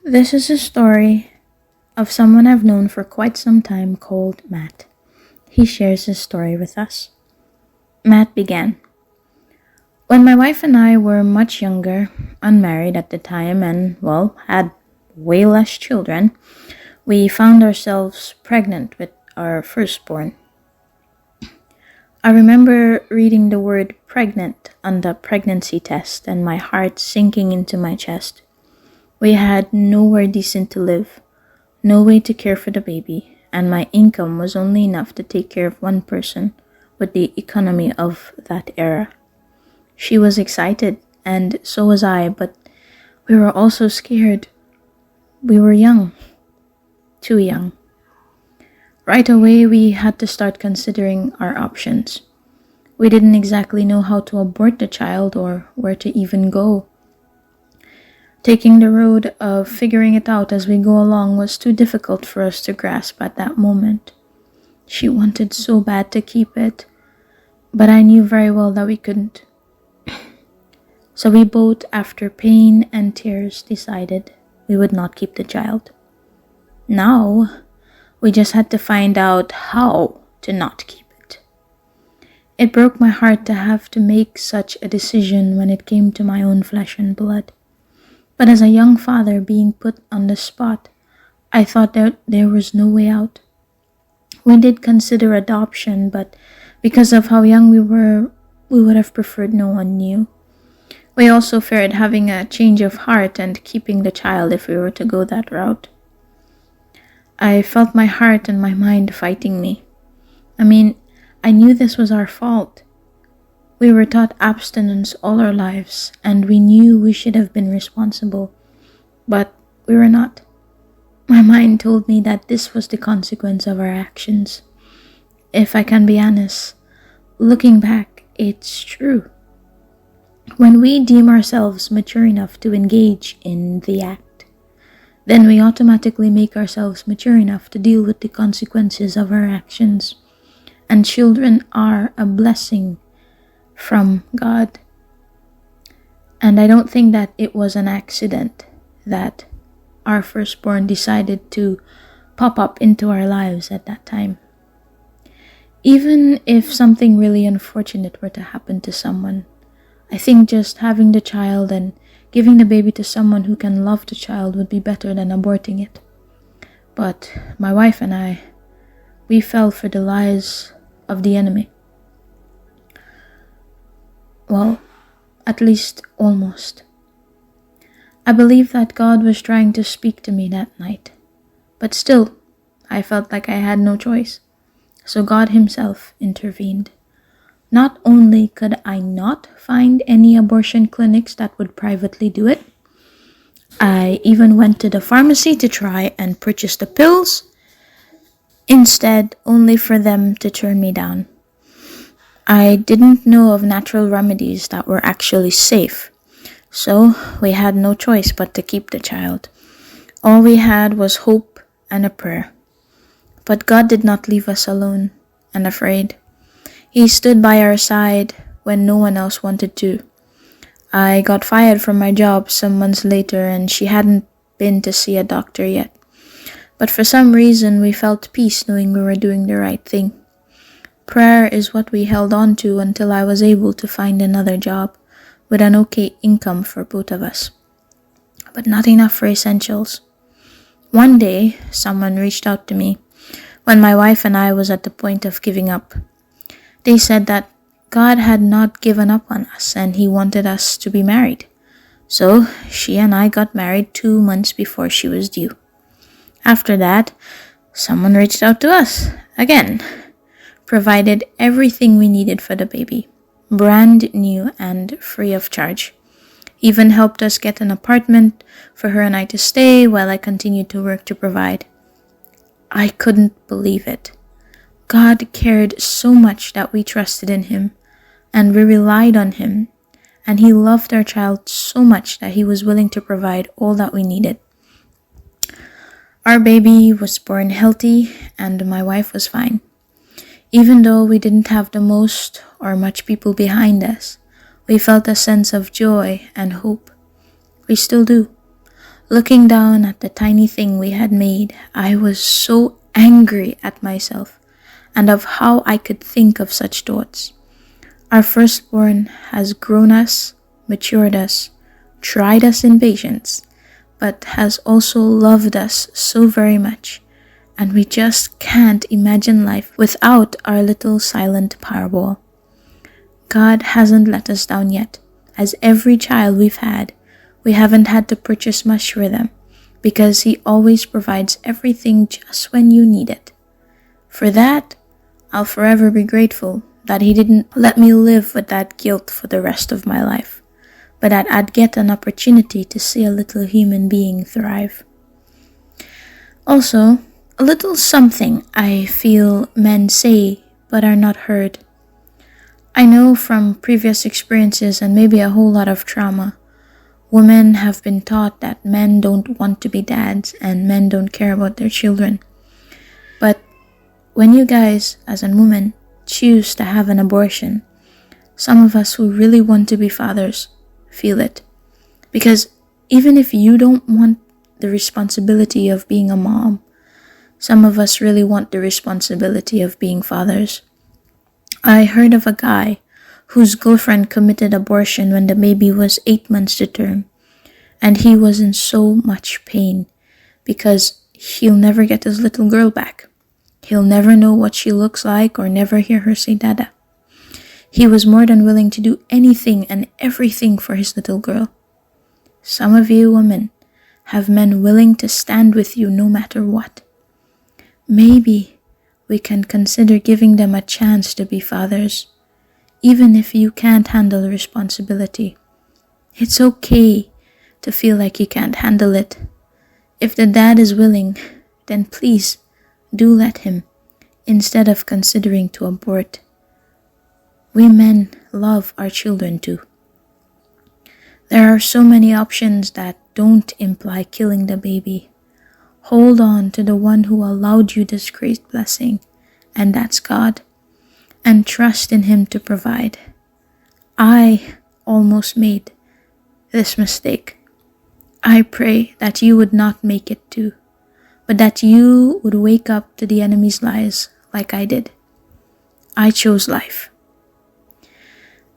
This is a story of someone I've known for quite some time called Matt. He shares his story with us. Matt began. When my wife and I were much younger, unmarried at the time, and, had way less children, we found ourselves pregnant with our firstborn. I remember reading the word pregnant on the pregnancy test and my heart sinking into my chest. We had nowhere decent to live, no way to care for the baby, and my income was only enough to take care of one person with the economy of that era. She was excited, and so was I, but we were also scared. We were young, too young. Right away, we had to start considering our options. We didn't exactly know how to abort the child or where to even go. Taking the road of figuring it out as we go along was too difficult for us to grasp at that moment. She wanted so bad to keep it, but I knew very well that we couldn't. So we both, after pain and tears, decided we would not keep the child. Now, we just had to find out how to not keep it. It broke my heart to have to make such a decision when it came to my own flesh and blood. But as a young father being put on the spot, I thought that there was no way out. We did consider adoption, but because of how young we were, we would have preferred no one knew. We also feared having a change of heart and keeping the child if we were to go that route. I felt my heart and my mind fighting me. I knew this was our fault. We were taught abstinence all our lives, and we knew we should have been responsible, but we were not. My mind told me that this was the consequence of our actions. If I can be honest, looking back, it's true. When we deem ourselves mature enough to engage in the act, then we automatically make ourselves mature enough to deal with the consequences of our actions. And children are a blessing from God. And I don't think that it was an accident that our firstborn decided to pop up into our lives at that time. Even if something really unfortunate were to happen to someone, I think just having the child and giving the baby to someone who can love the child would be better than aborting it. But my wife and I, we fell for the lies of the enemy. Well, at least almost. I believe that God was trying to speak to me that night, but still, I felt like I had no choice. So God himself intervened. Not only could I not find any abortion clinics that would privately do it, I even went to the pharmacy to try and purchase the pills, instead only for them to turn me down. I didn't know of natural remedies that were actually safe, so we had no choice but to keep the child. All we had was hope and a prayer. But God did not leave us alone and afraid. He stood by our side when no one else wanted to. I got fired from my job some months later, and she hadn't been to see a doctor yet. But for some reason, we felt peace knowing we were doing the right thing. Prayer is what we held on to until I was able to find another job with an okay income for both of us, but not enough for essentials. One day, someone reached out to me when my wife and I was at the point of giving up. They said that God had not given up on us and he wanted us to be married. So she and I got married 2 months before she was due. After that, someone reached out to us again, provided everything we needed for the baby, brand new and free of charge. Even helped us get an apartment for her and I to stay while I continued to work to provide. I couldn't believe it. God cared so much that we trusted in him and we relied on him, and he loved our child so much that he was willing to provide all that we needed. Our baby was born healthy and my wife was fine. Even though we didn't have the most or much people behind us, we felt a sense of joy and hope. We still do. Looking down at the tiny thing we had made, I was so angry at myself and of how I could think of such thoughts. Our firstborn has grown us, matured us, tried us in patience, but has also loved us so very much, and we just can't imagine life without our little silent Powerball. God hasn't let us down yet. As every child we've had, we haven't had to purchase much for them, because He always provides everything just when you need it. For that, I'll forever be grateful that He didn't let me live with that guilt for the rest of my life, but that I'd get an opportunity to see a little human being thrive. Also, a little something I feel men say but are not heard. I know from previous experiences and maybe a whole lot of trauma, women have been taught that men don't want to be dads and men don't care about their children. But when you guys, as a woman, choose to have an abortion, some of us who really want to be fathers feel it. Because even if you don't want the responsibility of being a mom, some of us really want the responsibility of being fathers. I heard of a guy whose girlfriend committed abortion when the baby was 8 months to term, and he was in so much pain because he'll never get his little girl back. He'll never know what she looks like or never hear her say dada. He was more than willing to do anything and everything for his little girl. Some of you women have men willing to stand with you no matter what. Maybe we can consider giving them a chance to be fathers, even if you can't handle the responsibility. It's okay to feel like you can't handle it. If the dad is willing, then please do let him, instead of considering to abort. We men love our children too. There are so many options that don't imply killing the baby. Hold on to the one who allowed you this great blessing, and that's God, and trust in Him to provide. I almost made this mistake. I pray that you would not make it too, but that you would wake up to the enemy's lies like I did. I chose life.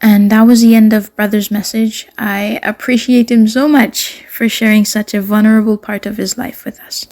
And that was the end of Brother's message. I appreciate him so much for sharing such a vulnerable part of his life with us.